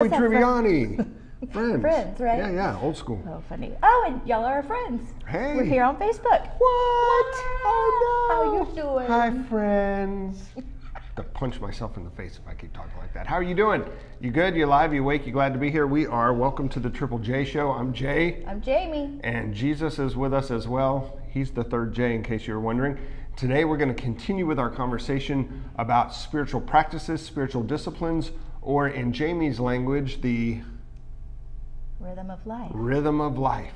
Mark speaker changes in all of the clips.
Speaker 1: Triviani. Friends.
Speaker 2: Friends, right?
Speaker 1: Yeah, old school.
Speaker 2: Oh, funny. Oh, and y'all are our friends.
Speaker 1: Hey.
Speaker 2: We're here on Facebook.
Speaker 1: What? Oh, no.
Speaker 2: How you doing?
Speaker 1: Hi, friends. I have to punch myself in the face if I keep talking like that. How are you doing? You good? You alive? You awake? You glad to be here? We are. Welcome to the Triple J Show. I'm Jay.
Speaker 2: I'm Jamie.
Speaker 1: And Jesus is with us as well. He's the third J, in case you were wondering. Today, we're going to continue with our conversation about spiritual practices, spiritual disciplines, or in Jamie's language, the
Speaker 2: Rhythm of life.
Speaker 1: Rhythm of life.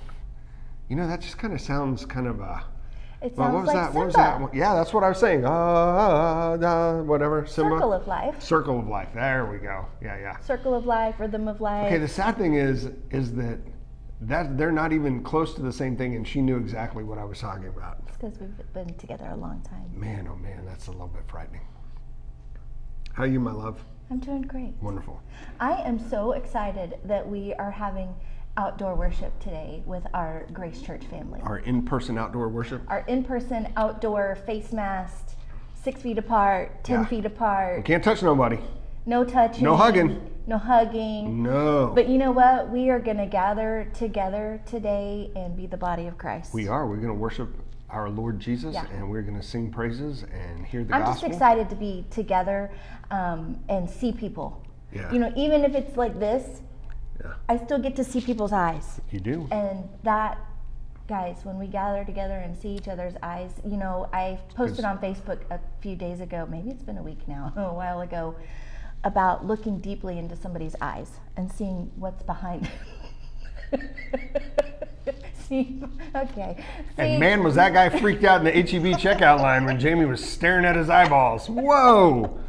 Speaker 1: You know, that just kind of sounds kind of
Speaker 2: It
Speaker 1: well,
Speaker 2: sounds
Speaker 1: what was
Speaker 2: like
Speaker 1: that?
Speaker 2: Simba.
Speaker 1: What was that? Yeah, that's what I was saying. Whatever. Simba.
Speaker 2: Circle of life.
Speaker 1: Circle of life. There we go. Yeah.
Speaker 2: Circle of life, rhythm of life.
Speaker 1: Okay, the sad thing is that they're not even close to the same thing, and she knew exactly what I was talking about.
Speaker 2: It's because we've been together a long time.
Speaker 1: Man, oh man, that's a little bit frightening. How are you, my love?
Speaker 2: I'm doing great.
Speaker 1: Wonderful.
Speaker 2: I am so excited that we are having outdoor worship today with our Grace Church family.
Speaker 1: Our in-person outdoor worship.
Speaker 2: Our in-person outdoor face masked, 6 feet apart, 10 feet apart.
Speaker 1: We can't touch nobody.
Speaker 2: No touching.
Speaker 1: No hugging.
Speaker 2: No hugging.
Speaker 1: No.
Speaker 2: But you know what? We are going to gather together today and be the body of Christ.
Speaker 1: We are. We're going to worship our Lord Jesus,
Speaker 2: Yeah.
Speaker 1: and we're going to sing praises and hear the
Speaker 2: I'm
Speaker 1: gospel.
Speaker 2: just excited to be together and see people.
Speaker 1: Yeah.
Speaker 2: You know, even if it's like this,
Speaker 1: Yeah.
Speaker 2: I still get to see people's eyes.
Speaker 1: You do.
Speaker 2: And that, guys, when we gather together and see each other's eyes, you know, I posted on Facebook a few days ago, maybe it's been a week now, a while ago, about looking deeply into somebody's eyes and seeing what's behind. Okay.
Speaker 1: And man, was that guy freaked out in the HEB checkout line when Jamie was staring at his eyeballs. Whoa.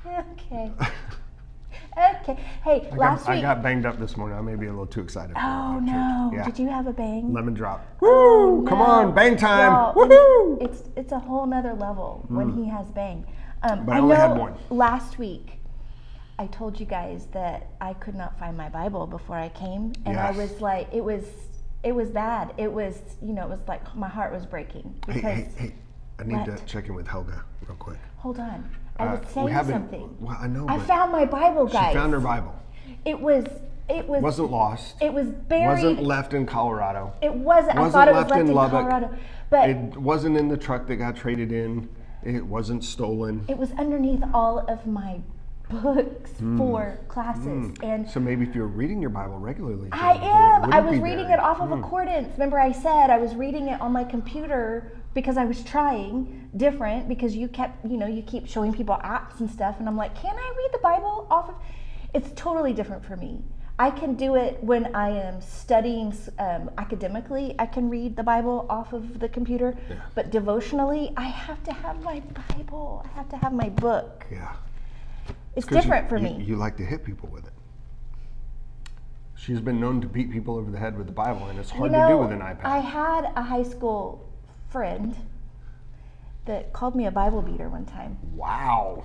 Speaker 2: Okay. Okay. Hey, last week.
Speaker 1: I got banged up this morning. I may be a little too excited for
Speaker 2: Oh
Speaker 1: church.
Speaker 2: no!
Speaker 1: Yeah.
Speaker 2: Did you have a bang?
Speaker 1: Lemon drop.
Speaker 2: Oh,
Speaker 1: Woo! Come
Speaker 2: no.
Speaker 1: on, bang time.
Speaker 2: Y'all,
Speaker 1: Woohoo!
Speaker 2: It's a whole nother level when he has bang.
Speaker 1: But I only had one.
Speaker 2: Last week I told you guys that I could not find my Bible before I came, and I
Speaker 1: Yes.
Speaker 2: was like, it was bad. It was, you know, it was like my heart was breaking because.
Speaker 1: Hey. I need
Speaker 2: What?
Speaker 1: to check in with Helga real quick.
Speaker 2: Hold on, I was
Speaker 1: We
Speaker 2: saying
Speaker 1: haven't-
Speaker 2: something.
Speaker 1: Well, I know,
Speaker 2: I
Speaker 1: but
Speaker 2: found my Bible, guys.
Speaker 1: she found her Bible.
Speaker 2: It was.
Speaker 1: Wasn't lost.
Speaker 2: It was buried.
Speaker 1: Wasn't left in Colorado.
Speaker 2: It wasn't. I
Speaker 1: Wasn't
Speaker 2: thought it was
Speaker 1: left
Speaker 2: left
Speaker 1: in
Speaker 2: in
Speaker 1: Lubbock.
Speaker 2: Colorado, but
Speaker 1: It wasn't in the truck that got traded in. It wasn't stolen.
Speaker 2: it was underneath all of my books for classes, and
Speaker 1: So maybe if you're reading your Bible regularly,
Speaker 2: I
Speaker 1: then it
Speaker 2: am.
Speaker 1: wouldn't
Speaker 2: I was
Speaker 1: be
Speaker 2: reading
Speaker 1: buried.
Speaker 2: it off of Accordance. Remember, I said I was reading it on my computer because I was trying different. Because you kept, you know, you keep showing people apps and stuff, and I'm like, can I read the Bible off of? It's totally different for me. I can do it when I am studying academically. I can read the Bible off of the computer, but devotionally, I have to have my Bible. I have to have my book.
Speaker 1: Yeah.
Speaker 2: It's
Speaker 1: 'Cause
Speaker 2: different for me.
Speaker 1: You like to hit people with it. She's been known to beat people over the head with the Bible, and it's hard to do with an iPad.
Speaker 2: I had a high school friend that called me a Bible beater one time.
Speaker 1: Wow.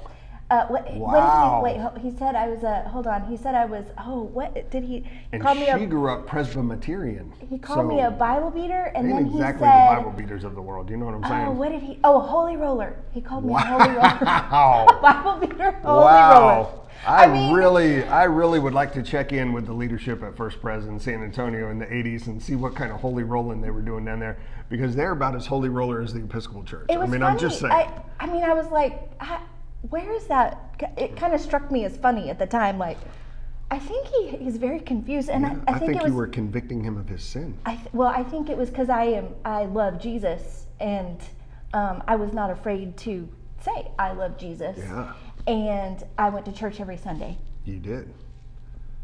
Speaker 2: What did
Speaker 1: Wow.
Speaker 2: he said I was a, hold on, he said I was, what did he
Speaker 1: And
Speaker 2: call me
Speaker 1: she grew up Presbyterian.
Speaker 2: he called me a Bible beater, and
Speaker 1: Ain't
Speaker 2: then
Speaker 1: exactly
Speaker 2: he said,
Speaker 1: the Bible beaters of the world. You know what I'm saying?
Speaker 2: oh, what did he, a holy roller. He called me a holy roller.
Speaker 1: Wow.
Speaker 2: A Bible beater, holy roller.
Speaker 1: Wow. I really would like to check in with the leadership at First Pres in San Antonio in the 80s and see what kind of holy rolling they were doing down there, because they're about as holy roller as the Episcopal Church.
Speaker 2: It was funny.
Speaker 1: I'm just saying.
Speaker 2: I was like, where is that? It kind of struck me as funny at the time. Like, I think he's very confused, and I think it was,
Speaker 1: you were convicting him of his sin.
Speaker 2: I think it was because I love Jesus, and I was not afraid to say I love Jesus.
Speaker 1: Yeah.
Speaker 2: And I went to church every Sunday,
Speaker 1: You did.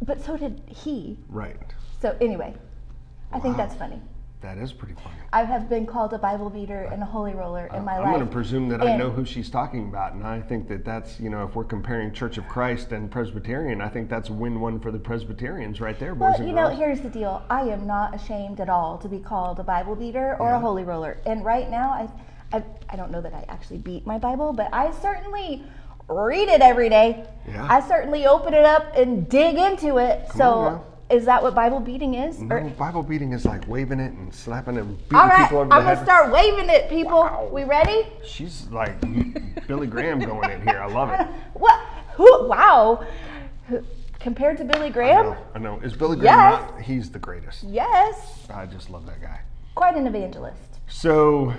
Speaker 2: but so did he.
Speaker 1: Right.
Speaker 2: So anyway, I think
Speaker 1: Wow.
Speaker 2: that's funny.
Speaker 1: That is pretty funny.
Speaker 2: I have been called a Bible beater and a holy roller in my life.
Speaker 1: I'm going to presume that I
Speaker 2: And-
Speaker 1: know who she's talking about, and I think that that's, you know, if we're comparing Church of Christ and Presbyterian, I think that's win-win for the Presbyterians right there, boys
Speaker 2: Well,
Speaker 1: and
Speaker 2: you know,
Speaker 1: girls.
Speaker 2: here's the deal. I am not ashamed at all to be called a Bible beater or
Speaker 1: Yeah.
Speaker 2: a holy roller. And right now, I don't know that I actually beat my Bible, but I certainly read it every day.
Speaker 1: Yeah.
Speaker 2: I certainly open it up and dig into it.
Speaker 1: Come
Speaker 2: So
Speaker 1: on now.
Speaker 2: is that what Bible beating is?
Speaker 1: No,
Speaker 2: Or-
Speaker 1: Bible beating is like waving it and slapping and beating
Speaker 2: all right,
Speaker 1: people
Speaker 2: I'm
Speaker 1: over the
Speaker 2: going
Speaker 1: head.
Speaker 2: to start waving it, people.
Speaker 1: Wow.
Speaker 2: We ready?
Speaker 1: She's like Billy Graham going in here. I love it.
Speaker 2: What? Who? Wow. Compared to Billy Graham?
Speaker 1: I know. Is Billy Graham
Speaker 2: Yes.
Speaker 1: not? He's the greatest.
Speaker 2: Yes.
Speaker 1: I just love that guy.
Speaker 2: Quite an evangelist.
Speaker 1: So,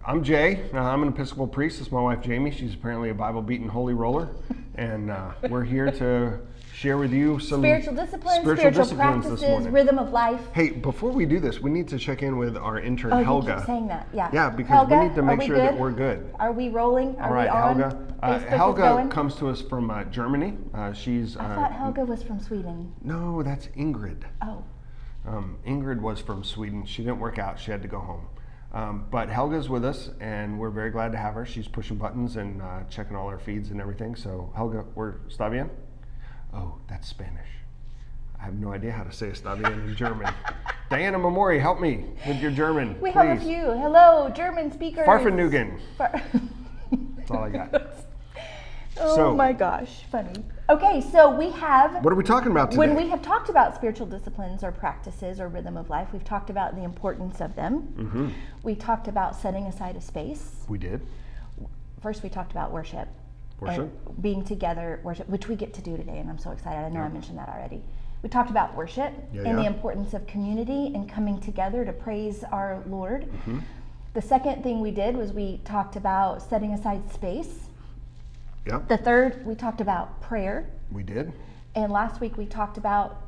Speaker 1: I'm Jay. I'm an Episcopal priest. This is my wife, Jamie. She's apparently a Bible-beating holy roller. And we're here to share with you some
Speaker 2: Spiritual disciplines,
Speaker 1: spiritual
Speaker 2: spiritual
Speaker 1: disciplines this
Speaker 2: practices,
Speaker 1: morning.
Speaker 2: rhythm of life.
Speaker 1: Hey, before we do this, we need to check in with our intern,
Speaker 2: Oh,
Speaker 1: Helga.
Speaker 2: you keep saying that. Yeah.
Speaker 1: Yeah, because
Speaker 2: Helga,
Speaker 1: we need to
Speaker 2: are
Speaker 1: make
Speaker 2: we
Speaker 1: sure that
Speaker 2: good?
Speaker 1: we're good.
Speaker 2: Are we rolling? Are
Speaker 1: All right,
Speaker 2: we on?
Speaker 1: Helga.
Speaker 2: Facebook is
Speaker 1: Helga
Speaker 2: going?
Speaker 1: comes to us from Germany. She's.
Speaker 2: I thought Helga was from Sweden.
Speaker 1: No, that's Ingrid.
Speaker 2: Oh.
Speaker 1: Ingrid was from Sweden. She didn't work out. She had to go home. But Helga's with us, and we're very glad to have her. She's pushing buttons and checking all our feeds and everything. So, Helga, está bien? Oh, that's Spanish. I have no idea how to say está bien in German. Diana Memori, help me with your German,
Speaker 2: We
Speaker 1: please.
Speaker 2: have a few. Hello, German speakers.
Speaker 1: Farfenugen.
Speaker 2: Far-
Speaker 1: That's all I got.
Speaker 2: oh
Speaker 1: So-
Speaker 2: my gosh, funny. Okay, so we have,
Speaker 1: What are we talking about today?
Speaker 2: when we have talked about spiritual disciplines or practices or rhythm of life, we've talked about the importance of them.
Speaker 1: Mm-hmm.
Speaker 2: We talked about setting aside a space.
Speaker 1: We did.
Speaker 2: First, we talked about worship.
Speaker 1: Worship.
Speaker 2: And being together, worship, which we get to do today, and I'm so excited. I know I mentioned that already. We talked about worship and the importance of community and coming together to praise our Lord.
Speaker 1: Mm-hmm.
Speaker 2: The second thing we did was we talked about setting aside space.
Speaker 1: Yep.
Speaker 2: The third, we talked about prayer.
Speaker 1: We did.
Speaker 2: And last week we talked about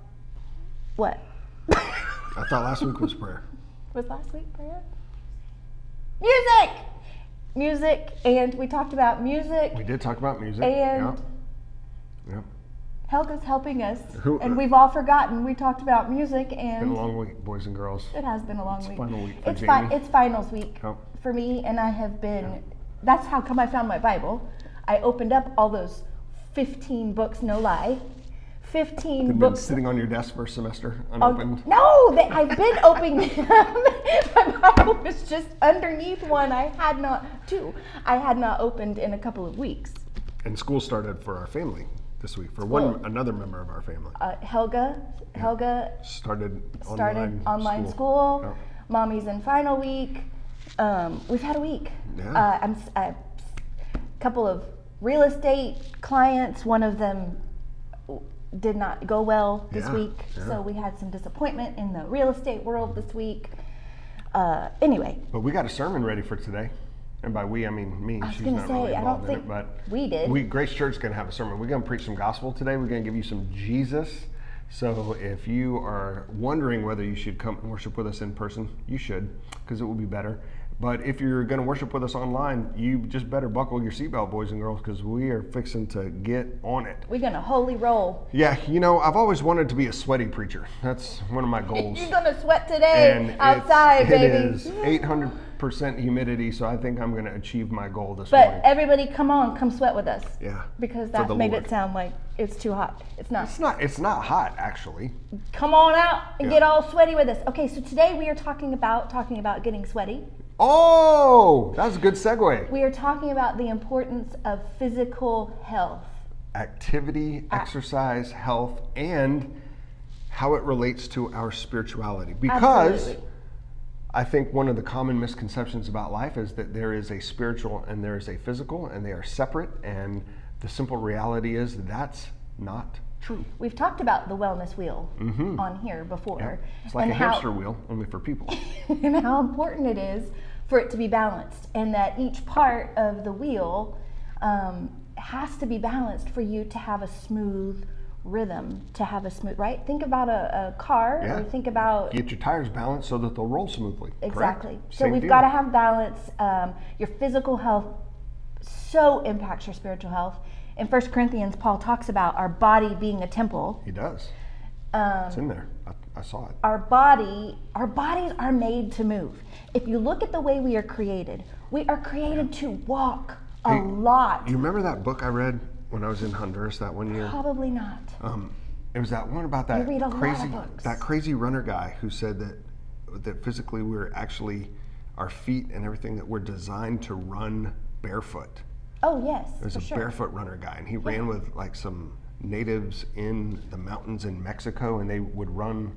Speaker 2: what?
Speaker 1: I thought last week was prayer.
Speaker 2: Was last week prayer? Music! And we talked about music.
Speaker 1: We did talk about music.
Speaker 2: And
Speaker 1: yeah.
Speaker 2: Helga's helping us.
Speaker 1: Who-
Speaker 2: And we've all forgotten. We talked about music
Speaker 1: Been a
Speaker 2: and
Speaker 1: long week, boys and girls.
Speaker 2: it has been a long week.
Speaker 1: final week for
Speaker 2: It's
Speaker 1: Jamie.
Speaker 2: it's finals week
Speaker 1: Yep.
Speaker 2: for me, and I have been, that's how come I found my Bible. I opened up all those 15 books, no lie. 15
Speaker 1: Been
Speaker 2: books.
Speaker 1: sitting on your desk for a semester,
Speaker 2: Oh,
Speaker 1: unopened.
Speaker 2: no, I've been opening them. My Bible was just underneath one. I had not opened in a couple of weeks.
Speaker 1: And school started for our family this week. For another member of our family.
Speaker 2: Helga
Speaker 1: Started
Speaker 2: online school.
Speaker 1: Yep.
Speaker 2: Mommy's in final week. We've had a week.
Speaker 1: Yeah.
Speaker 2: A couple of real estate clients. One of them did not go well this week, so we had some disappointment in the real estate world this week. Anyway.
Speaker 1: But we got a sermon ready for today. And by we, I mean me.
Speaker 2: I was
Speaker 1: She's
Speaker 2: gonna
Speaker 1: not
Speaker 2: say,
Speaker 1: really
Speaker 2: I
Speaker 1: involved
Speaker 2: don't
Speaker 1: in it,
Speaker 2: think
Speaker 1: but
Speaker 2: we did.
Speaker 1: Grace Church is going to have a sermon. We're going to preach some gospel today. We're going to give you some Jesus. So if you are wondering whether you should come and worship with us in person, you should, because it will be better. But if you're going to worship with us online, you just better buckle your seatbelt, boys and girls, because we are fixing to get on it.
Speaker 2: We're gonna holy roll.
Speaker 1: Yeah, I've always wanted to be a sweaty preacher. That's one of my goals.
Speaker 2: You're gonna sweat today
Speaker 1: And
Speaker 2: outside, baby.
Speaker 1: It is 800% humidity, so I think I'm going to achieve my goal this
Speaker 2: But
Speaker 1: morning.
Speaker 2: everybody, come sweat with us.
Speaker 1: Yeah.
Speaker 2: Because
Speaker 1: for
Speaker 2: that
Speaker 1: the
Speaker 2: made
Speaker 1: Lord.
Speaker 2: it sound like it's too hot. It's not.
Speaker 1: It's not hot, actually.
Speaker 2: Come on out and
Speaker 1: Yeah.
Speaker 2: get all sweaty with us. Okay, so today we are talking about getting sweaty.
Speaker 1: Oh, that's a good segue.
Speaker 2: We are talking about the importance of physical health.
Speaker 1: Activity, exercise, health, and how it relates to our spirituality. Because
Speaker 2: Absolutely.
Speaker 1: I think one of the common misconceptions about life is that there is a spiritual and there is a physical, and they are separate. And the simple reality is that's not true.
Speaker 2: We've talked about the wellness wheel on here before.
Speaker 1: It's like
Speaker 2: and
Speaker 1: a hamster wheel, only for people.
Speaker 2: and how important it is for it to be balanced, and that each part of the wheel has to be balanced for you to have a smooth rhythm, right? Think about a car,
Speaker 1: Yeah.
Speaker 2: or think about
Speaker 1: Get your tires balanced so that they'll roll smoothly. correct?
Speaker 2: exactly. So
Speaker 1: Same
Speaker 2: we've
Speaker 1: deal.
Speaker 2: got to have balance. Your physical health so impacts your spiritual health. In 1 Corinthians, Paul talks about our body being a temple.
Speaker 1: He does. It's in there. I saw it.
Speaker 2: Our bodies are made to move. If you look at the way we are created to walk a lot.
Speaker 1: You remember that book I read when I was in Honduras that one year?
Speaker 2: Probably not.
Speaker 1: It was that one about that
Speaker 2: read a lot of
Speaker 1: crazy
Speaker 2: books.
Speaker 1: crazy runner guy who said that physically we're actually, our feet and everything, that we're designed to run barefoot.
Speaker 2: Oh yes,
Speaker 1: There's
Speaker 2: for
Speaker 1: a
Speaker 2: sure.
Speaker 1: barefoot runner guy, and he ran with like some natives in the mountains in Mexico, and they would run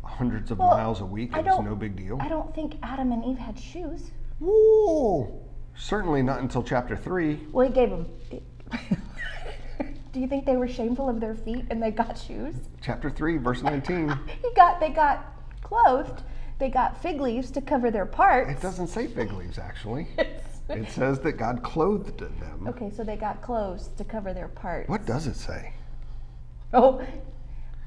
Speaker 1: hundreds of miles a week. It was no big deal.
Speaker 2: I don't think Adam and Eve had shoes.
Speaker 1: Woo! Certainly not until chapter 3.
Speaker 2: Well, he gave them. Do you think they were shameful of their feet and they got shoes?
Speaker 1: Chapter 3, verse 19.
Speaker 2: They got clothed. They got fig leaves to cover their parts.
Speaker 1: It doesn't say fig leaves, actually. It says that God clothed them.
Speaker 2: Okay, so they got clothes to cover their parts.
Speaker 1: What does it say?
Speaker 2: Oh,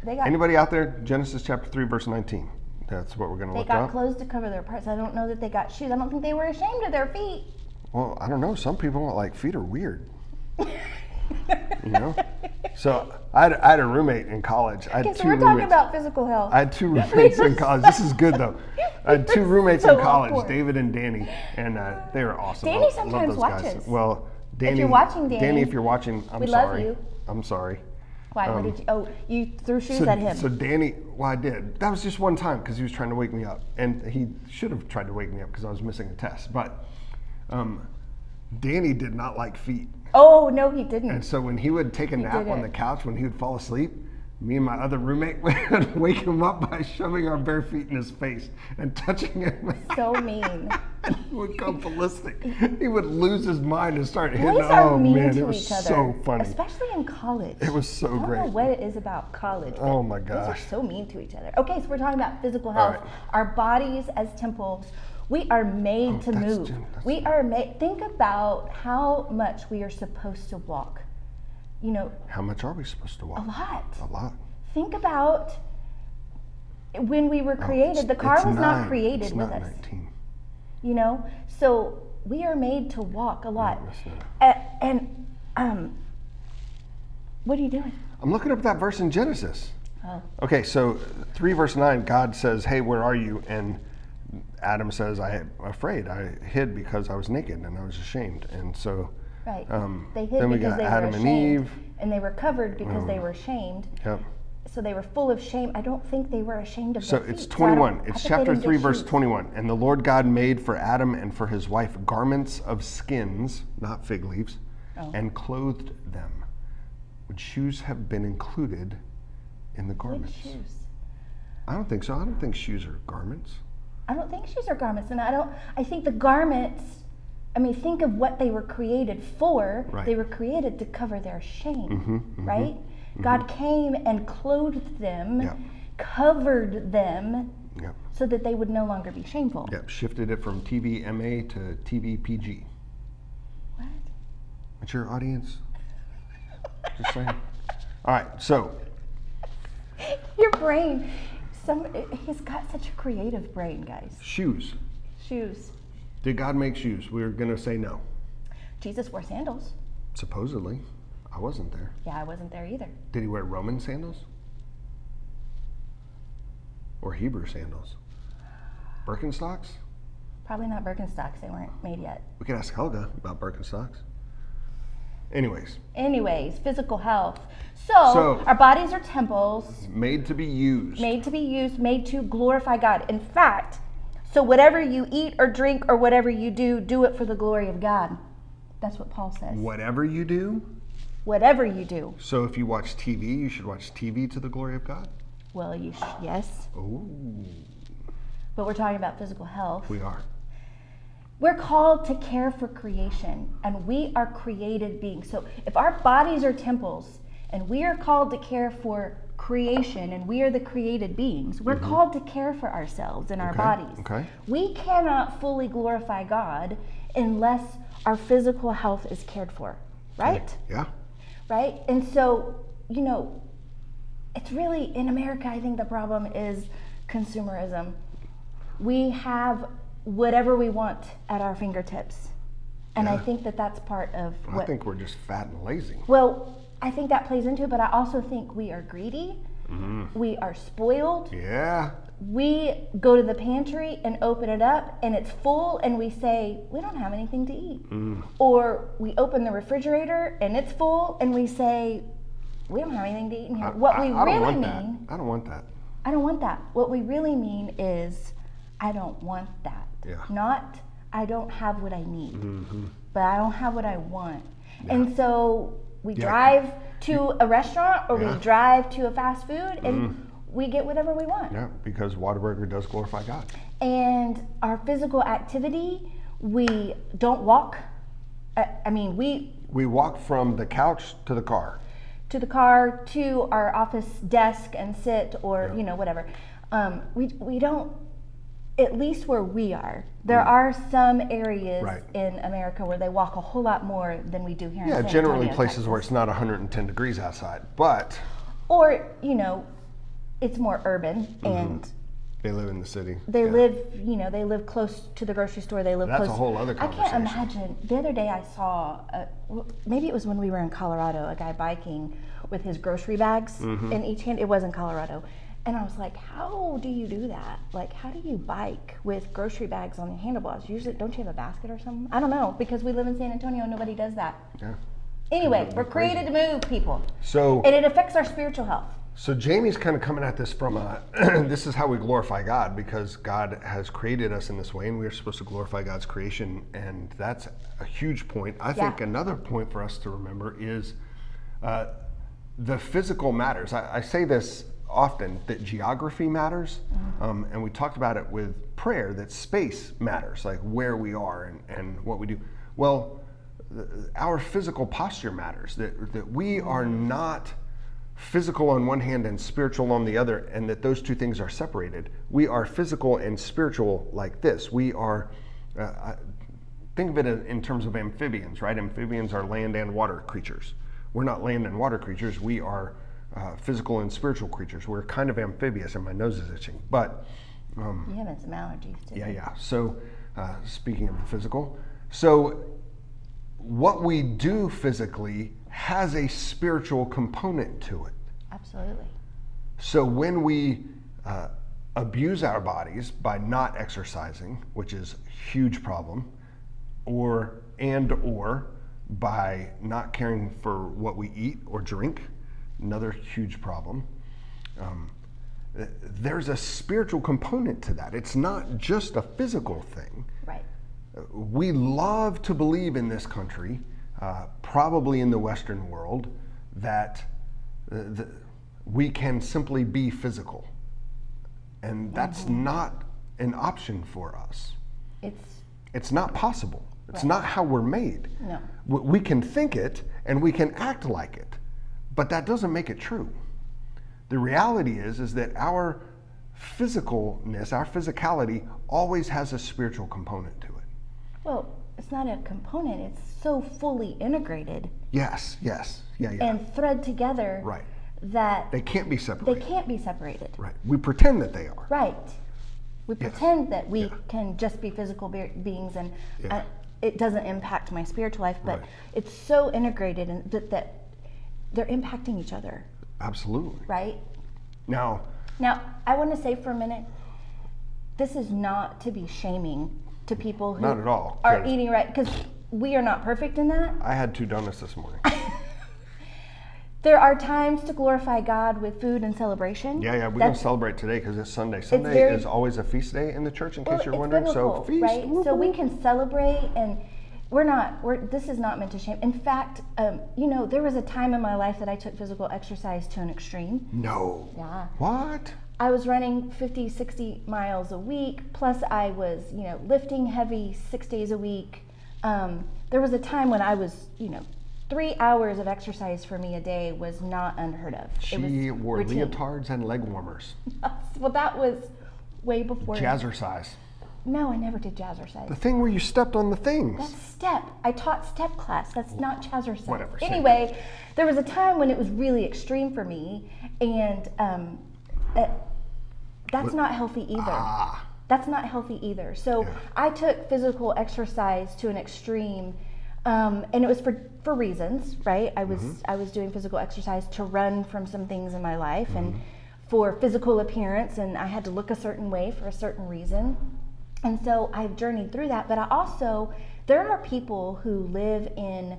Speaker 2: they got.
Speaker 1: Anybody out there? Genesis chapter 3, verse 19. That's what we're going to
Speaker 2: They
Speaker 1: look
Speaker 2: got
Speaker 1: up.
Speaker 2: clothes to cover their parts. I don't know that they got shoes. I don't think they were ashamed of their feet.
Speaker 1: Well, I don't know. Some people like feet are weird. You know? So I had a roommate in college. I had
Speaker 2: Okay, so
Speaker 1: two
Speaker 2: we're talking
Speaker 1: roommates.
Speaker 2: about physical health.
Speaker 1: I had two roommates in college. This is good though. I had two roommates
Speaker 2: So
Speaker 1: in college,
Speaker 2: awkward.
Speaker 1: David and Danny, and they were awesome.
Speaker 2: Danny
Speaker 1: Love
Speaker 2: sometimes
Speaker 1: those guys.
Speaker 2: watches.
Speaker 1: Well, Danny,
Speaker 2: you're watching, Danny,
Speaker 1: if you're watching, I'm
Speaker 2: we love
Speaker 1: sorry.
Speaker 2: you.
Speaker 1: I'm sorry.
Speaker 2: Why? What did you? Oh, you threw shoes at him.
Speaker 1: So Danny, well, I did. That was just one time because he was trying to wake me up, and he should have tried to wake me up because I was missing a test. But Danny did not like feet.
Speaker 2: Oh no, he didn't.
Speaker 1: And so when he would take a nap on
Speaker 2: didn't.
Speaker 1: the couch, when he would fall asleep, me and my other roommate would wake him up by shoving our bare feet in his face and touching him.
Speaker 2: So mean.
Speaker 1: He would go ballistic. He would lose his mind and start hitting.
Speaker 2: Boys are
Speaker 1: Oh
Speaker 2: mean
Speaker 1: man,
Speaker 2: to
Speaker 1: it was
Speaker 2: each other,
Speaker 1: so funny.
Speaker 2: especially in college.
Speaker 1: It was so
Speaker 2: I don't know
Speaker 1: great.
Speaker 2: what it is about college. but
Speaker 1: Oh my
Speaker 2: Boys
Speaker 1: gosh.
Speaker 2: are so mean to each other. Okay, so we're talking about physical health.
Speaker 1: right.
Speaker 2: Our bodies as temples. We are made to
Speaker 1: that's
Speaker 2: move.
Speaker 1: Jim, that's-
Speaker 2: We are made. Think about how much we are supposed to walk. You know,
Speaker 1: How much are we supposed to walk?
Speaker 2: a lot.
Speaker 1: A lot.
Speaker 2: Think about when we were created. The car was not created
Speaker 1: it's
Speaker 2: with
Speaker 1: not
Speaker 2: us.
Speaker 1: 19.
Speaker 2: You know, so we are made to walk a lot.
Speaker 1: it's not.
Speaker 2: And what are you doing?
Speaker 1: I'm looking up that verse in Genesis.
Speaker 2: Oh.
Speaker 1: Okay, so 3 verse 9, God says, hey, where are you? And Adam says, I'm afraid. I hid because I was naked and I was ashamed. And so,
Speaker 2: Right. They hid
Speaker 1: then we
Speaker 2: because
Speaker 1: got
Speaker 2: they
Speaker 1: Adam
Speaker 2: were
Speaker 1: and
Speaker 2: ashamed,
Speaker 1: Eve.
Speaker 2: and they were covered because they were ashamed.
Speaker 1: Yep.
Speaker 2: So they were full of shame. I don't think they were ashamed of
Speaker 1: So
Speaker 2: their
Speaker 1: it's
Speaker 2: feet. So I don't-
Speaker 1: 21.
Speaker 2: I
Speaker 1: It's
Speaker 2: bet they
Speaker 1: chapter
Speaker 2: didn't
Speaker 1: 3,
Speaker 2: get
Speaker 1: verse
Speaker 2: shoes.
Speaker 1: 21. And the Lord God made for Adam and for his wife garments of skins, not fig leaves,
Speaker 2: Oh.
Speaker 1: and clothed them. Would shoes have been included in the
Speaker 2: What
Speaker 1: garments?
Speaker 2: shoes?
Speaker 1: I don't think so. I don't think shoes are garments.
Speaker 2: I don't think shoes are garments, and I think the garments. I mean, think of what they were created for.
Speaker 1: Right.
Speaker 2: They were created to cover their shame, right? God came and clothed them,
Speaker 1: Yep.
Speaker 2: covered them,
Speaker 1: Yep.
Speaker 2: so that they would no longer be shameful.
Speaker 1: Yep. Shifted it from TVMA to TVPG.
Speaker 2: What?
Speaker 1: It's your audience. Just saying. All right. So
Speaker 2: Your brain. He's got such a creative brain, guys.
Speaker 1: shoes.
Speaker 2: Shoes.
Speaker 1: Did God make shoes? We're gonna say no.
Speaker 2: Jesus wore sandals.
Speaker 1: Supposedly, I wasn't there.
Speaker 2: Yeah, I wasn't there either.
Speaker 1: Did he wear Roman sandals? Or Hebrew sandals? Birkenstocks?
Speaker 2: Probably not Birkenstocks. They weren't made yet.
Speaker 1: We could ask Helga about Birkenstocks.
Speaker 2: Anyways, physical health. So our bodies are temples,
Speaker 1: Made to be used.
Speaker 2: made to be used, made to glorify God. In fact, so whatever you eat or drink or whatever you do, do it for the glory of God. That's what Paul says.
Speaker 1: Whatever you do.
Speaker 2: Whatever you do.
Speaker 1: So if you watch TV, you should watch TV to the glory of God?
Speaker 2: Well, yes.
Speaker 1: Oh,
Speaker 2: But we're talking about physical health.
Speaker 1: we are.
Speaker 2: We're called to care for creation, and we are created beings. So if our bodies are temples, and we are called to care for creation, and we are the created beings, we're called to care for ourselves and our bodies.
Speaker 1: Okay.
Speaker 2: We cannot fully glorify God unless our physical health is cared for, right?
Speaker 1: Yeah.
Speaker 2: Right? And so, it's really, in America, I think the problem is consumerism. We have whatever we want at our fingertips. And I
Speaker 1: Yeah.
Speaker 2: think that that's part of
Speaker 1: I
Speaker 2: what.
Speaker 1: think we're just fat and lazy.
Speaker 2: Well, I think that plays into it, but I also think we are greedy. We are spoiled.
Speaker 1: Yeah.
Speaker 2: We go to the pantry and open it up and it's full and we say, we don't have anything to eat. Or we open the refrigerator and it's full and we say, we don't have anything to eat in here. What we
Speaker 1: I don't
Speaker 2: really
Speaker 1: want
Speaker 2: mean,
Speaker 1: that. I don't want that.
Speaker 2: I don't want that. What we really mean is, I don't want that.
Speaker 1: Yeah.
Speaker 2: Not, I don't have what I need, but I don't have what I want. And so we drive to a restaurant or we drive to a fast food and we get whatever we want.
Speaker 1: Yeah, because Whataburger does glorify God.
Speaker 2: And our physical activity, we don't walk. We
Speaker 1: We walk from the couch to the car.
Speaker 2: to the car, to our office desk and sit, or whatever. We don't, at least where we are. There are some areas
Speaker 1: Right.
Speaker 2: in America where they walk a whole lot more than we do here in
Speaker 1: Yeah,
Speaker 2: San
Speaker 1: generally
Speaker 2: Antonio,
Speaker 1: places
Speaker 2: Texas.
Speaker 1: where it's not 110 degrees outside, but
Speaker 2: Or, it's more urban and
Speaker 1: they live in the city.
Speaker 2: they
Speaker 1: Yeah.
Speaker 2: they live close to the grocery store. They live
Speaker 1: That's
Speaker 2: close.
Speaker 1: a whole other
Speaker 2: I can't
Speaker 1: conversation.
Speaker 2: imagine. The other day I saw, maybe it was when we were in Colorado, a guy biking with his grocery bags in each hand. It was in Colorado. And I was like, how do you do that? Like, how do you bike with grocery bags on your handlebars? Usually, don't you have a basket or something? I don't know, because we live in San Antonio and nobody does that.
Speaker 1: Yeah.
Speaker 2: Anyway, we're created to move, people.
Speaker 1: So,
Speaker 2: And it affects our spiritual health.
Speaker 1: so Jamie's kind of coming at this from a, this is how we glorify God, because God has created us in this way and we're supposed to glorify God's creation. And that's a huge point. I think another point for us to remember is the physical matters. I say this often, that geography matters. And we talked about it with prayer, that space matters, like where we are and what we do. Well, our physical posture matters, that we are not physical on one hand and spiritual on the other, and that those two things are separated. We are physical and spiritual like this. We are, think of it in terms of amphibians, right? Amphibians are land and water creatures. We're not land and water creatures. We are physical and spiritual creatures. We're kind of amphibious, and my nose is itching. But
Speaker 2: You're having some allergies too.
Speaker 1: yeah. So speaking of the physical, so what we do physically has a spiritual component to it.
Speaker 2: Absolutely.
Speaker 1: So when we abuse our bodies by not exercising, which is a huge problem, or by not caring for what we eat or drink, another huge problem. There's a spiritual component to that. It's not just a physical thing.
Speaker 2: Right.
Speaker 1: We love to believe in this country, probably in the Western world, that we can simply be physical. And that's not an option for us. It's not possible. It's not how we're made.
Speaker 2: No.
Speaker 1: We can think it and we can act like it, but that doesn't make it true. The reality is that our physicalness, our physicality, always has a spiritual component to it.
Speaker 2: Well, it's not a component. It's so fully integrated
Speaker 1: Yes. Yeah.
Speaker 2: and thread together
Speaker 1: Right.
Speaker 2: that
Speaker 1: They can't be separated.
Speaker 2: they can't be separated.
Speaker 1: Right. We pretend that they are.
Speaker 2: Right. We
Speaker 1: Yes.
Speaker 2: pretend that we
Speaker 1: Yeah.
Speaker 2: can just be physical beings and
Speaker 1: Yeah.
Speaker 2: it doesn't impact my spiritual life, but
Speaker 1: Right.
Speaker 2: it's so integrated and that they're impacting each other,
Speaker 1: Absolutely.
Speaker 2: right?
Speaker 1: Now,
Speaker 2: Now, I want to say for a minute, this is not to be shaming to people who
Speaker 1: Not at all,
Speaker 2: are
Speaker 1: 'cause-
Speaker 2: eating right, because we are not perfect in that.
Speaker 1: I had 2 donuts this morning.
Speaker 2: There are times to glorify God with food and celebration.
Speaker 1: Yeah, we're going to
Speaker 2: That's-
Speaker 1: celebrate today because it's Sunday. Sunday
Speaker 2: very-
Speaker 1: is always a feast day in the church, in
Speaker 2: Well,
Speaker 1: case you're
Speaker 2: it's
Speaker 1: wondering.
Speaker 2: biblical,
Speaker 1: So, feast.
Speaker 2: right?
Speaker 1: whoop,
Speaker 2: So we
Speaker 1: whoop.
Speaker 2: can celebrate, and this is not meant to shame. In fact, there was a time in my life that I took physical exercise to an extreme.
Speaker 1: No.
Speaker 2: Yeah.
Speaker 1: What?
Speaker 2: I was running 50, 60 miles a week, plus I was, lifting heavy 6 days a week. There was a time when I was, 3 hours of exercise for me a day was not unheard of.
Speaker 1: She wore
Speaker 2: routine.
Speaker 1: leotards and leg warmers.
Speaker 2: Well, that was way before.
Speaker 1: Jazzercise.
Speaker 2: No, I never did jazzercise.
Speaker 1: The thing where you stepped on the
Speaker 2: That's
Speaker 1: things.
Speaker 2: step. I taught step class. That's not jazzercise.
Speaker 1: Whatever, same
Speaker 2: Anyway, there was a time when it was really extreme for me, and that's not healthy either.
Speaker 1: Ah.
Speaker 2: That's not healthy either. So
Speaker 1: Yeah.
Speaker 2: I took physical exercise to an extreme, and it was for reasons, right? I was doing physical exercise to run from some things in my life, and for physical appearance, and I had to look a certain way for a certain reason. And so I've journeyed through that, but there are people who live in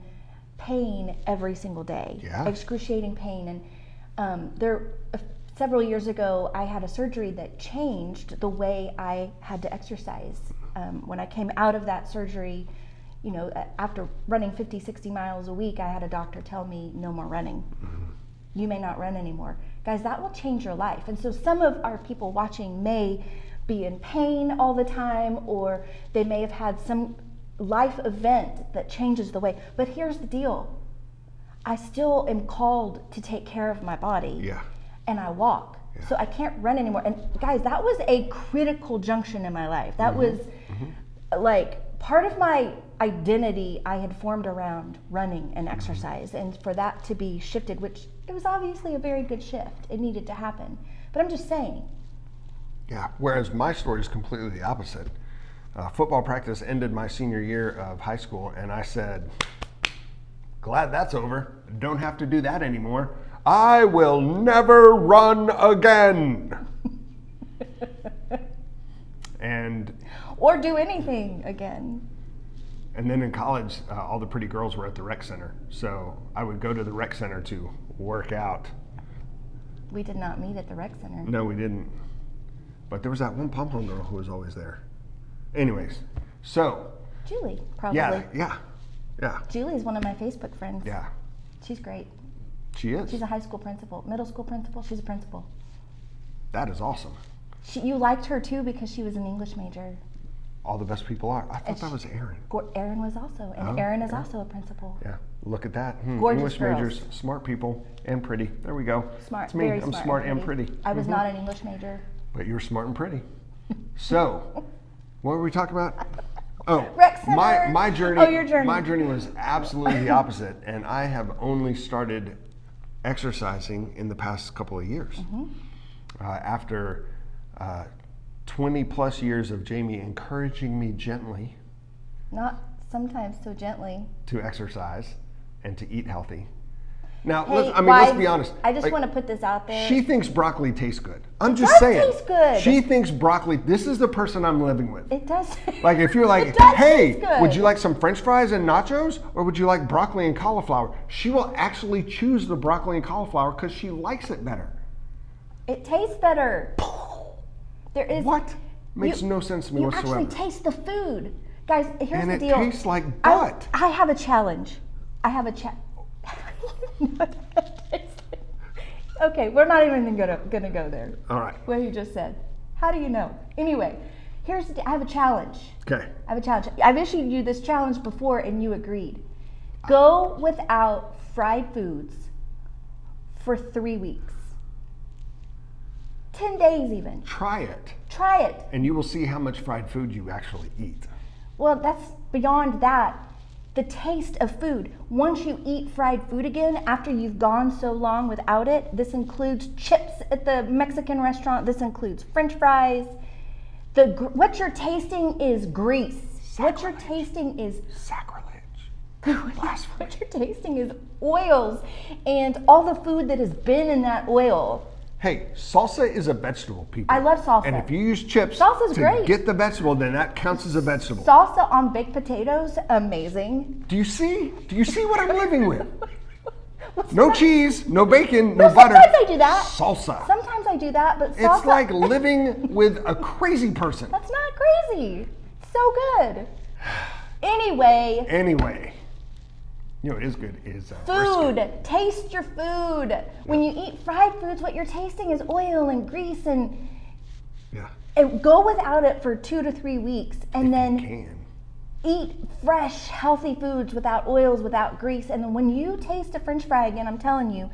Speaker 2: pain every single day,
Speaker 1: Yeah.
Speaker 2: excruciating pain. And several years ago, I had a surgery that changed the way I had to exercise. When I came out of that surgery, after running 50, 60 miles a week, I had a doctor tell me, no more running. You may not run anymore. Guys, that will change your life. And so some of our people watching may be in pain all the time, or they may have had some life event that changes the way. But here's the deal. I still am called to take care of my body.
Speaker 1: Yeah.
Speaker 2: And I walk. So I can't run anymore. And guys, that was a critical junction in my life. That was like part of my identity I had formed around running and exercise. And for that to be shifted, which it was obviously a very good shift. It needed to happen. But I'm just saying.
Speaker 1: Yeah. Whereas my story is completely the opposite. Football practice ended my senior year of high school, and I said, glad that's over. Don't have to do that anymore. I will never run again.
Speaker 2: Or do anything again.
Speaker 1: And then in college, all the pretty girls were at the rec center. So I would go to the rec center to work out.
Speaker 2: We did not meet at the rec center.
Speaker 1: No, we didn't. But there was that one pom-pom girl who was always there. Anyways, so.
Speaker 2: Julie, probably.
Speaker 1: Yeah.
Speaker 2: Julie's one of my Facebook friends.
Speaker 1: Yeah.
Speaker 2: She's great.
Speaker 1: She is.
Speaker 2: She's a high school principal, middle school principal. She's a principal.
Speaker 1: That is awesome.
Speaker 2: You liked her too because she was an English major.
Speaker 1: All the best people are. I thought that was Erin.
Speaker 2: Erin was also, and Erin is also a principal.
Speaker 1: Yeah, look at that.
Speaker 2: Gorgeous
Speaker 1: English
Speaker 2: girls.
Speaker 1: majors, smart people, and pretty. There we go.
Speaker 2: Smart,
Speaker 1: It's me.
Speaker 2: very
Speaker 1: I'm smart and pretty.
Speaker 2: I was not an English major.
Speaker 1: But you're smart and pretty. So, what were we talking about? Oh,
Speaker 2: Rec center.
Speaker 1: my journey.
Speaker 2: Oh, your journey.
Speaker 1: My journey was absolutely the opposite, and I have only started exercising in the past couple of years. After 20 plus years of Jamie encouraging me gently.
Speaker 2: Not sometimes so gently.
Speaker 1: To exercise and to eat healthy. Now,
Speaker 2: Hey,
Speaker 1: let's be honest.
Speaker 2: I just want to put this out there.
Speaker 1: She thinks broccoli tastes good. I'm
Speaker 2: It
Speaker 1: just
Speaker 2: does
Speaker 1: saying.
Speaker 2: taste good.
Speaker 1: She thinks broccoli. This is the person I'm living with.
Speaker 2: It does.
Speaker 1: Like if you're like,
Speaker 2: It does
Speaker 1: hey,
Speaker 2: taste good.
Speaker 1: would you like some French fries and nachos, or would you like broccoli and cauliflower? She will actually choose the broccoli and cauliflower because she likes it better.
Speaker 2: It tastes better. There is
Speaker 1: What? Makes no sense to me
Speaker 2: you
Speaker 1: whatsoever.
Speaker 2: actually taste the food. Guys, here's
Speaker 1: And
Speaker 2: the
Speaker 1: it
Speaker 2: deal.
Speaker 1: tastes like butt.
Speaker 2: I have a challenge. Okay, we're not even gonna go there.
Speaker 1: All right.
Speaker 2: What you just said. How do you know? Anyway, I have a challenge.
Speaker 1: Okay.
Speaker 2: I have a challenge. I've issued you this challenge before and you agreed. Go without fried foods for 3 weeks. 10 days even.
Speaker 1: Try it,
Speaker 2: Try it.
Speaker 1: and you will see how much fried food you actually eat.
Speaker 2: Well, that's beyond that. The taste of food. Once you eat fried food again, after you've gone so long without it, this includes chips at the Mexican restaurant. This includes French fries. What you're tasting is grease. What you're tasting is
Speaker 1: Sacrilege.
Speaker 2: what you're tasting is oils and all the food that has been in that oil.
Speaker 1: Hey, salsa is a vegetable, people.
Speaker 2: I love salsa.
Speaker 1: And if you use chips
Speaker 2: Salsa's
Speaker 1: to
Speaker 2: great.
Speaker 1: get the vegetable, then that counts as a vegetable.
Speaker 2: Salsa on baked potatoes, amazing.
Speaker 1: Do you see? Do you see what I'm living with? No cheese, no bacon, no
Speaker 2: No,
Speaker 1: butter.
Speaker 2: sometimes I do that.
Speaker 1: Salsa.
Speaker 2: Sometimes I do that, but salsa.
Speaker 1: It's like living with a crazy person.
Speaker 2: That's not crazy. It's so good. Anyway,
Speaker 1: you know what is good is
Speaker 2: food.
Speaker 1: brisket.
Speaker 2: Taste your food. When you eat fried foods, what you're tasting is oil and grease, and
Speaker 1: Yeah.
Speaker 2: go without it for 2 to 3 weeks, and then
Speaker 1: Can.
Speaker 2: eat fresh, healthy foods without oils, without grease. And then when you taste a French fry again, I'm telling you,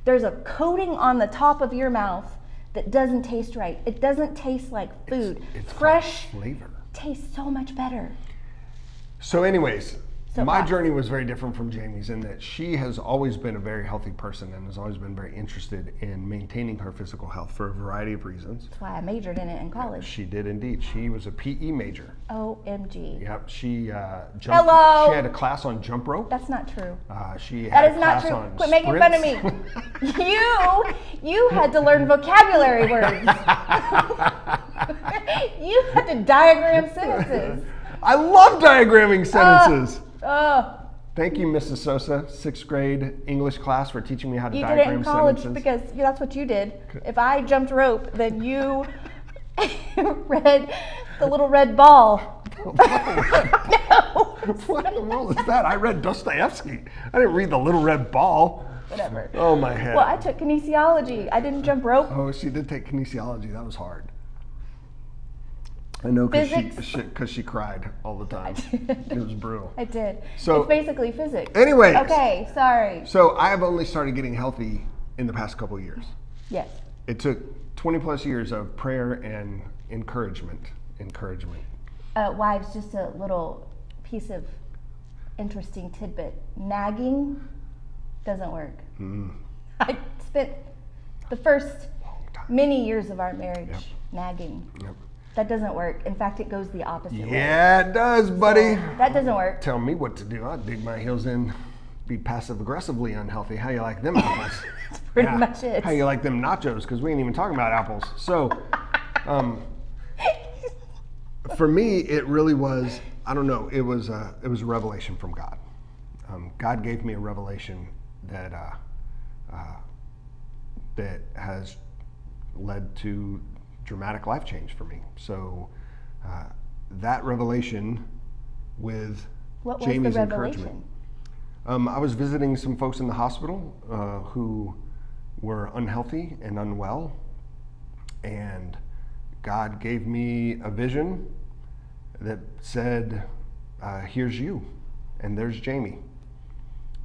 Speaker 2: there's a coating on the top of your mouth that doesn't taste right. It doesn't taste like food.
Speaker 1: It's
Speaker 2: Fresh
Speaker 1: called flavor.
Speaker 2: tastes so much better.
Speaker 1: So anyways,
Speaker 2: So
Speaker 1: my
Speaker 2: fast.
Speaker 1: journey was very different from Jamie's in that she has always been a very healthy person and has always been very interested in maintaining her physical health for a variety of reasons.
Speaker 2: That's why I majored in it in college.
Speaker 1: She did indeed. She was a PE major.
Speaker 2: OMG.
Speaker 1: Yep. She jumped.
Speaker 2: Hello.
Speaker 1: She had a class on jump rope.
Speaker 2: That's not true.
Speaker 1: She had
Speaker 2: That
Speaker 1: a
Speaker 2: is not
Speaker 1: class
Speaker 2: true.
Speaker 1: on
Speaker 2: Quit making fun of
Speaker 1: sprints.
Speaker 2: me. You had to learn vocabulary words. You had to diagram sentences.
Speaker 1: I love diagramming sentences. Thank you, Mrs. Sosa, 6th grade English class, for teaching me how to
Speaker 2: You did it
Speaker 1: diagram
Speaker 2: in college
Speaker 1: sentences.
Speaker 2: because that's what you did. If I jumped rope, then you read the little red ball.
Speaker 1: What in the world is that? I read Dostoevsky. I didn't read The Little Red Ball.
Speaker 2: Whatever.
Speaker 1: Oh, my head.
Speaker 2: Well, I took kinesiology. I didn't jump rope.
Speaker 1: Oh, she did take kinesiology. That was hard. I know
Speaker 2: Physics.
Speaker 1: because she cried all the time. It was brutal.
Speaker 2: I did.
Speaker 1: So-
Speaker 2: it's basically physics.
Speaker 1: Anyways.
Speaker 2: Okay, sorry.
Speaker 1: So I have only started getting healthy in the past couple of years.
Speaker 2: Yes.
Speaker 1: It took 20 plus years of prayer and encouragement.
Speaker 2: Wives, just a little piece of interesting tidbit. Nagging doesn't work. I spent the first many years of our marriage nagging.
Speaker 1: Yep.
Speaker 2: That doesn't work. In fact, it goes the opposite way.
Speaker 1: Yeah, it does, buddy.
Speaker 2: That doesn't work.
Speaker 1: Tell me what to do. I'll dig my heels in, be passive aggressively unhealthy. How you like them apples?
Speaker 2: That's pretty much it.
Speaker 1: How you like them nachos? Because we ain't even talking about apples. So, for me, it really was. I don't know. It was a revelation from God. God gave me a revelation that that has led to dramatic life change for me. So that revelation with
Speaker 2: What was
Speaker 1: Jamie's
Speaker 2: the
Speaker 1: encouragement.
Speaker 2: revelation?
Speaker 1: I was visiting some folks in the hospital who were unhealthy and unwell, and God gave me a vision that said, here's you, and there's Jamie.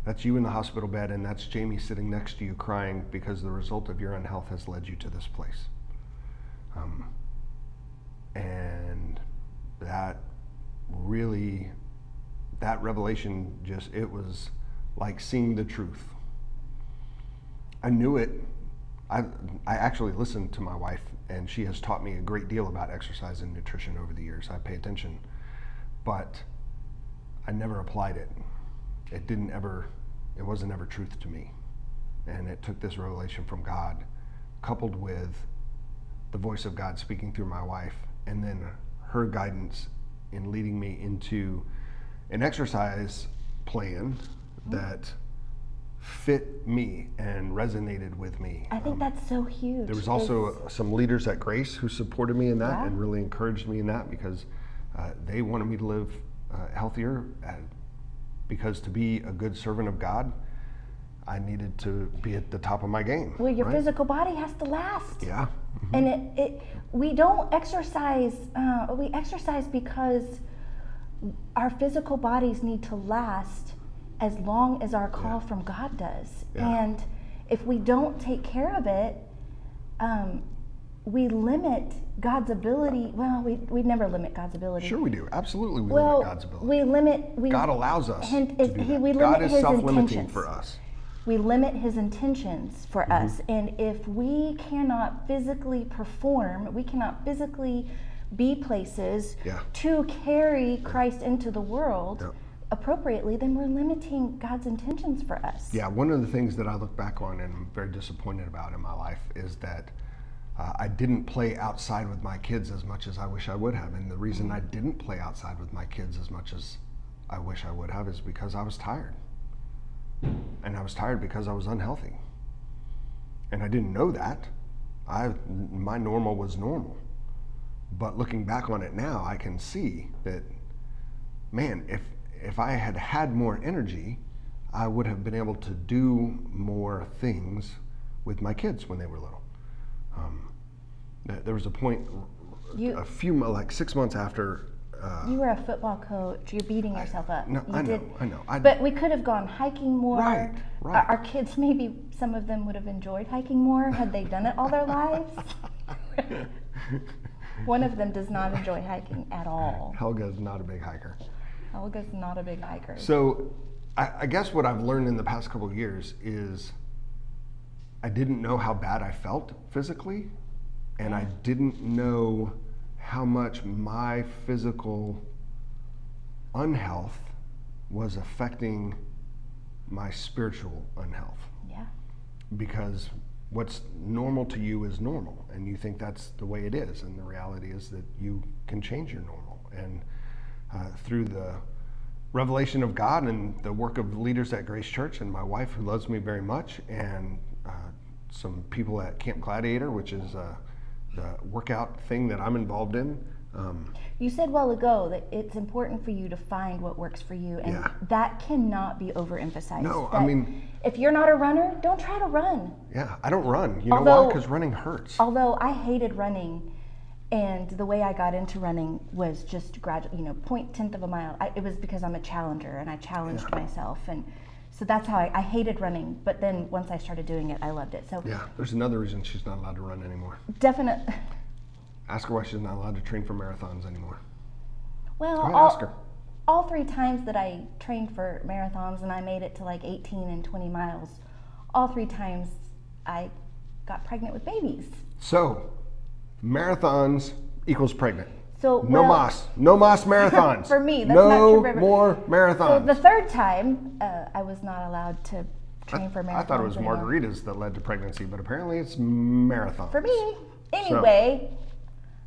Speaker 1: That's you in the hospital bed, and that's Jamie sitting next to you crying because the result of your unhealth has led you to this place. And that revelation it was like seeing the truth. I knew it. I actually listened to my wife, and she has taught me a great deal about exercise and nutrition over the years. I pay attention, but I never applied it. It wasn't ever truth to me. And it took this revelation from God, coupled with the voice of God speaking through my wife, and then her guidance in leading me into an exercise plan that fit me and resonated with me.
Speaker 2: I think that's so huge.
Speaker 1: There was also some leaders at Grace who supported me in that
Speaker 2: Yeah.
Speaker 1: and really encouraged me in that because they wanted me to live healthier. Because to be a good servant of God, I needed to be at the top of my game.
Speaker 2: Well, your
Speaker 1: right?
Speaker 2: physical body has to last.
Speaker 1: Yeah.
Speaker 2: And we don't exercise, we exercise because our physical bodies need to last as long as our call from God does.
Speaker 1: Yeah.
Speaker 2: And if we don't take care of it, we limit God's ability. Well, we never limit God's ability.
Speaker 1: Sure we do. Absolutely we
Speaker 2: Well,
Speaker 1: limit God's ability.
Speaker 2: we limit.
Speaker 1: God allows us to do that.
Speaker 2: We limit
Speaker 1: God is
Speaker 2: his
Speaker 1: self-limiting
Speaker 2: intentions.
Speaker 1: for us.
Speaker 2: We limit his intentions for us. And if we cannot physically perform, we cannot physically be places to carry Christ into the world appropriately, then we're limiting God's intentions for us.
Speaker 1: Yeah, one of the things that I look back on and I'm very disappointed about in my life is that I didn't play outside with my kids as much as I wish I would have. And the reason I didn't play outside with my kids as much as I wish I would have is because I was tired. And I was tired because I was unhealthy. And I didn't know that. My normal was normal. But looking back on it now, I can see that, man, if I had had more energy, I would have been able to do more things with my kids when they were little. There was a point, like 6 months after.
Speaker 2: You were a football coach. You're beating yourself up.
Speaker 1: No, I know.
Speaker 2: But we could have gone hiking more.
Speaker 1: Right.
Speaker 2: Our kids, maybe some of them would have enjoyed hiking more had they done it all their lives. One of them does not enjoy hiking at all.
Speaker 1: Helga's not a big hiker.
Speaker 2: Helga's not a big hiker.
Speaker 1: So I guess what I've learned in the past couple of years is I didn't know how bad I felt physically, and I didn't know how much my physical unhealth was affecting my spiritual unhealth.
Speaker 2: Yeah.
Speaker 1: Because what's normal to you is normal, and you think that's the way it is, and the reality is that you can change your normal. And through the revelation of God and the work of leaders at Grace Church and my wife, who loves me very much, and some people at Camp Gladiator, which is the workout thing that I'm involved in.
Speaker 2: You said a while ago that it's important for you to find what works for you, and that cannot be overemphasized.
Speaker 1: No,
Speaker 2: I mean, if you're not a runner, don't try to run.
Speaker 1: Yeah, I don't run. You know why? Because running hurts.
Speaker 2: Although I hated running And the way I got into running was just gradual, 0.1 of a mile. It was because I'm a challenger and I challenged myself. And so that's how I hated running. But then once I started doing it, I loved it. So
Speaker 1: Yeah, there's another reason she's not allowed to run anymore.
Speaker 2: definitely,
Speaker 1: Ask her why she's not allowed to train for marathons anymore.
Speaker 2: well,
Speaker 1: Go ahead, ask her.
Speaker 2: all 3 times that I trained for marathons and I made it to like 18 and 20 miles, all 3 times I got pregnant with babies.
Speaker 1: So, marathons equals pregnant.
Speaker 2: So
Speaker 1: No mas marathons.
Speaker 2: For me, that's
Speaker 1: no
Speaker 2: not true for everyone.
Speaker 1: more
Speaker 2: So
Speaker 1: marathons.
Speaker 2: the 3rd time, I was not allowed to train for marathons
Speaker 1: I thought it was
Speaker 2: anymore.
Speaker 1: margaritas that led to pregnancy, but apparently it's marathons.
Speaker 2: For me. Anyway,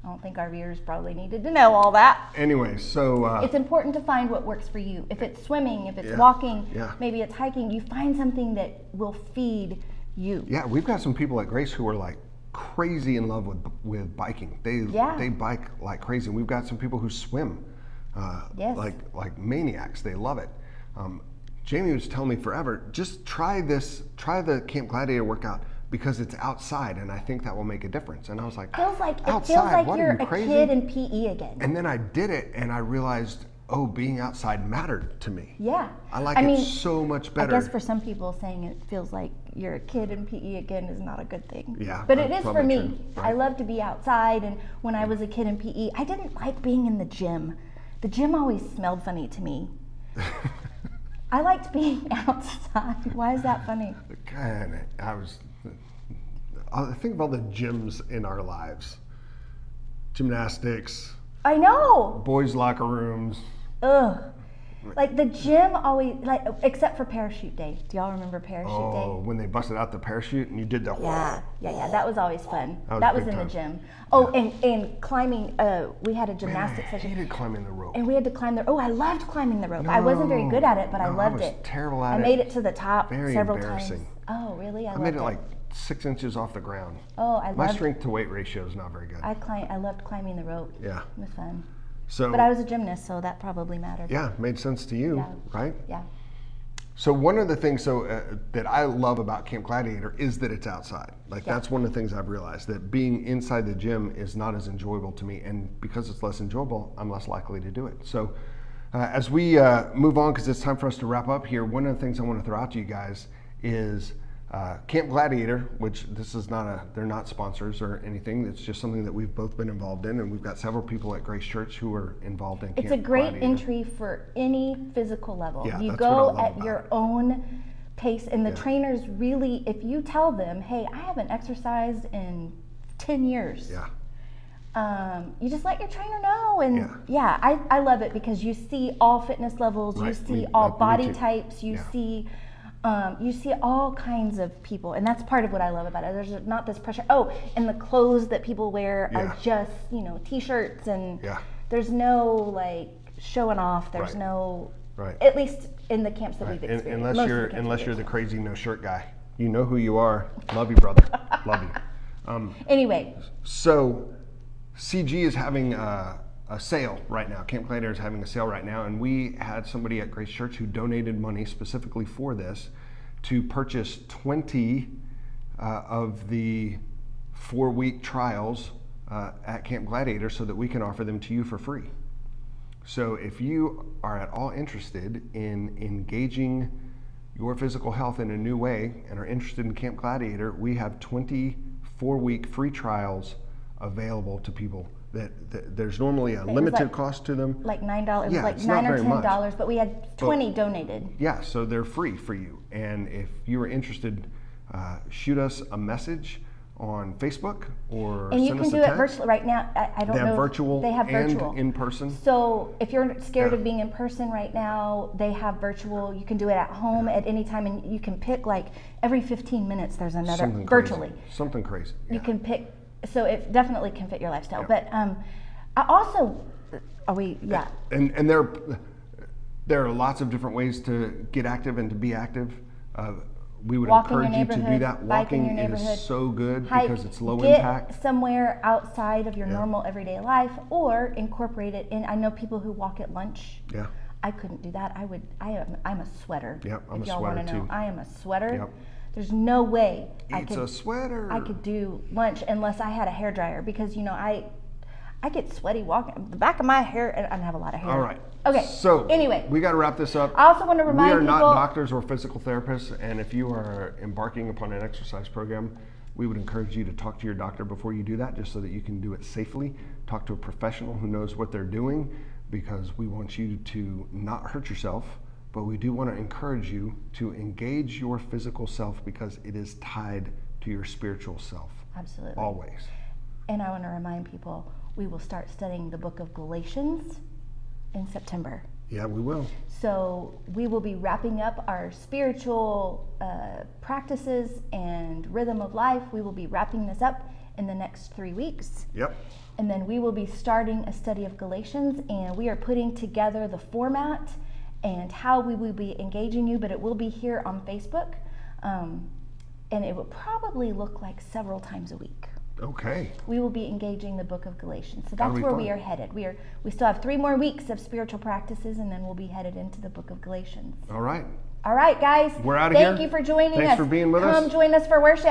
Speaker 2: I don't think our viewers probably needed to know all that.
Speaker 1: Anyway, so
Speaker 2: It's important to find what works for you. If it's swimming, if it's
Speaker 1: Yeah.
Speaker 2: walking,
Speaker 1: Yeah.
Speaker 2: maybe it's hiking, you find something that will feed you.
Speaker 1: yeah, we've got some people at Grace who are like crazy in love with biking. They bike like crazy. We've got some people who swim
Speaker 2: Yes.
Speaker 1: like maniacs. They love it. Jamie was telling me forever, just try the Camp Gladiator workout because it's outside, and I think that will make a difference. And I was like,
Speaker 2: It feels like
Speaker 1: what,
Speaker 2: you're
Speaker 1: are you
Speaker 2: a
Speaker 1: crazy?
Speaker 2: kid in PE again.
Speaker 1: And then I did it, and I realized, oh, being outside mattered to me.
Speaker 2: Yeah.
Speaker 1: I like it so much better.
Speaker 2: I guess for some people, saying it feels like you're a kid in PE again is not a good thing.
Speaker 1: Yeah,
Speaker 2: But it
Speaker 1: that's
Speaker 2: is for
Speaker 1: probably
Speaker 2: me.
Speaker 1: true,
Speaker 2: I
Speaker 1: right.
Speaker 2: love to be outside, and when I was a kid in PE, I didn't like being in the gym. The gym always smelled funny to me. I liked being outside. Why is that funny?
Speaker 1: I think of all the gyms in our lives. Gymnastics,
Speaker 2: I know.
Speaker 1: boys' locker rooms.
Speaker 2: Ugh. Like the gym always, except for parachute day. Do y'all remember parachute
Speaker 1: Oh,
Speaker 2: day?
Speaker 1: when they busted out the parachute and you did the
Speaker 2: Yeah. That was always fun.
Speaker 1: That was
Speaker 2: That was
Speaker 1: big
Speaker 2: in
Speaker 1: time.
Speaker 2: the gym. Oh, and climbing. We had a
Speaker 1: Man, I
Speaker 2: gymnastics session.
Speaker 1: hated climbing the rope.
Speaker 2: And we had to climb the. Oh, I loved climbing the rope. I wasn't very good at it, but I
Speaker 1: No,
Speaker 2: loved
Speaker 1: I was
Speaker 2: it.
Speaker 1: terrible at
Speaker 2: I
Speaker 1: it.
Speaker 2: made it to the top
Speaker 1: Very
Speaker 2: several
Speaker 1: embarrassing.
Speaker 2: times. Oh, really?
Speaker 1: I made it like 6 inches off the ground.
Speaker 2: Oh, I
Speaker 1: My
Speaker 2: loved.
Speaker 1: strength to weight ratio is not very good.
Speaker 2: I loved climbing the rope.
Speaker 1: Yeah.
Speaker 2: It was fun.
Speaker 1: So
Speaker 2: But I was a gymnast, so that probably mattered.
Speaker 1: yeah, made sense to you,
Speaker 2: Yeah.
Speaker 1: right?
Speaker 2: Yeah.
Speaker 1: So one of the things that I love about Camp Gladiator is that it's outside. Like
Speaker 2: Yeah.
Speaker 1: that's one of the things I've realized, that being inside the gym is not as enjoyable to me, and because it's less enjoyable, I'm less likely to do it. So as we move on, because it's time for us to wrap up here, one of the things I want to throw out to you guys is Camp Gladiator, which this is they're not sponsors or anything. It's just something that we've both been involved in, and we've got several people at Grace Church who are involved in Camp
Speaker 2: It's a great
Speaker 1: Gladiator.
Speaker 2: entry for any physical level.
Speaker 1: Yeah,
Speaker 2: You
Speaker 1: that's what I
Speaker 2: go
Speaker 1: love
Speaker 2: at
Speaker 1: about
Speaker 2: your
Speaker 1: it.
Speaker 2: own pace, and the
Speaker 1: Yeah.
Speaker 2: trainers really, if you tell them, hey, I haven't exercised in 10 years,
Speaker 1: Yeah.
Speaker 2: you just let your trainer know. And
Speaker 1: Yeah.
Speaker 2: I love it because you see all fitness levels, you
Speaker 1: Right,
Speaker 2: see
Speaker 1: me-
Speaker 2: all
Speaker 1: me
Speaker 2: body
Speaker 1: too.
Speaker 2: types,
Speaker 1: Yeah.
Speaker 2: you see all kinds of people, and that's part of what I love about it. There's not this pressure. Oh, and the clothes that people wear
Speaker 1: Yeah.
Speaker 2: are just, t-shirts, and
Speaker 1: Yeah.
Speaker 2: there's no like showing off. There's
Speaker 1: Right.
Speaker 2: no,
Speaker 1: Right.
Speaker 2: at least in the camps that we've
Speaker 1: And
Speaker 2: experienced.
Speaker 1: unless
Speaker 2: Most of
Speaker 1: you're
Speaker 2: the camps
Speaker 1: unless
Speaker 2: we've
Speaker 1: you're the
Speaker 2: experienced.
Speaker 1: crazy no shirt guy, you know who you are. Love you, brother. Love you.
Speaker 2: Anyway,
Speaker 1: So, CG is having a sale right now. Camp Gladiator is having a sale right now, and we had somebody at Grace Church who donated money specifically for this to purchase 20 of the 4-week trials at Camp Gladiator so that we can offer them to you for free. So if you are at all interested in engaging your physical health in a new way and are interested in Camp Gladiator, we have 20 4-week free trials available to people. That there's normally a limited
Speaker 2: like-
Speaker 1: cost to them.
Speaker 2: like $9,
Speaker 1: Yeah,
Speaker 2: like
Speaker 1: it's not
Speaker 2: $9 or
Speaker 1: very much.
Speaker 2: $10, but we had 20 donated.
Speaker 1: Yeah, so they're free for you. And if you are interested, shoot us a message on Facebook or
Speaker 2: And you
Speaker 1: send
Speaker 2: can
Speaker 1: us
Speaker 2: do
Speaker 1: a
Speaker 2: it
Speaker 1: text.
Speaker 2: virtually right now. I don't
Speaker 1: They
Speaker 2: know.
Speaker 1: have
Speaker 2: if-
Speaker 1: virtual
Speaker 2: They have virtual.
Speaker 1: and in person.
Speaker 2: So if you're scared
Speaker 1: Yeah.
Speaker 2: of being in person right now, they have virtual. You can do it at home at any time, and you can pick like every 15 minutes. There's another
Speaker 1: Something
Speaker 2: virtually.
Speaker 1: Crazy. Something crazy.
Speaker 2: You
Speaker 1: Yeah.
Speaker 2: can pick. So it definitely can fit your lifestyle.
Speaker 1: Yeah.
Speaker 2: But I also, are we? Yeah.
Speaker 1: And there are lots of different ways to get active and to be active. We would
Speaker 2: Walk in your
Speaker 1: encourage you to do
Speaker 2: neighborhood,
Speaker 1: that.
Speaker 2: bike in your
Speaker 1: Walking
Speaker 2: neighborhood,
Speaker 1: is so good
Speaker 2: Hike,
Speaker 1: because it's low
Speaker 2: get
Speaker 1: impact.
Speaker 2: somewhere outside of your
Speaker 1: Yeah.
Speaker 2: normal everyday life, or incorporate it in. I know people who walk at lunch.
Speaker 1: Yeah.
Speaker 2: I couldn't do that. I'm a sweater.
Speaker 1: Yep, I'm
Speaker 2: if
Speaker 1: a
Speaker 2: y'all
Speaker 1: sweater
Speaker 2: wanna know,
Speaker 1: too.
Speaker 2: I am a sweater.
Speaker 1: Yep.
Speaker 2: There's no way
Speaker 1: It's a sweater.
Speaker 2: I could do lunch unless I had a hairdryer, because I get sweaty walking. The back of my hair, and I don't have a lot of hair.
Speaker 1: All right.
Speaker 2: Okay.
Speaker 1: So
Speaker 2: anyway,
Speaker 1: we got to wrap this up.
Speaker 2: I also want to remind
Speaker 1: we are
Speaker 2: people.
Speaker 1: not doctors or physical therapists, and if you are embarking upon an exercise program, we would encourage you to talk to your doctor before you do that, just so that you can do it safely. Talk to a professional who knows what they're doing, because we want you to not hurt yourself, but we do want to encourage you to engage your physical self, because it is tied to your spiritual self.
Speaker 2: Absolutely.
Speaker 1: Always.
Speaker 2: And I want to remind people, we will start studying the book of Galatians in September.
Speaker 1: Yeah, we will.
Speaker 2: So we will be wrapping up our spiritual practices and rhythm of life. We will be wrapping this up in the next 3 weeks.
Speaker 1: Yep.
Speaker 2: And then we will be starting a study of Galatians, and we are putting together the format and how we will be engaging you, but it will be here on Facebook. And it will probably look like several times a week.
Speaker 1: Okay.
Speaker 2: We will be engaging the book of Galatians. So
Speaker 1: That'll
Speaker 2: that's
Speaker 1: be
Speaker 2: where
Speaker 1: fun.
Speaker 2: we are headed. We still have 3 more weeks of spiritual practices, and then we'll be headed into the book of Galatians.
Speaker 1: All right.
Speaker 2: All right, guys.
Speaker 1: We're outta here.
Speaker 2: Thank you for joining us.
Speaker 1: Thanks for being with us.
Speaker 2: Come join us for worship.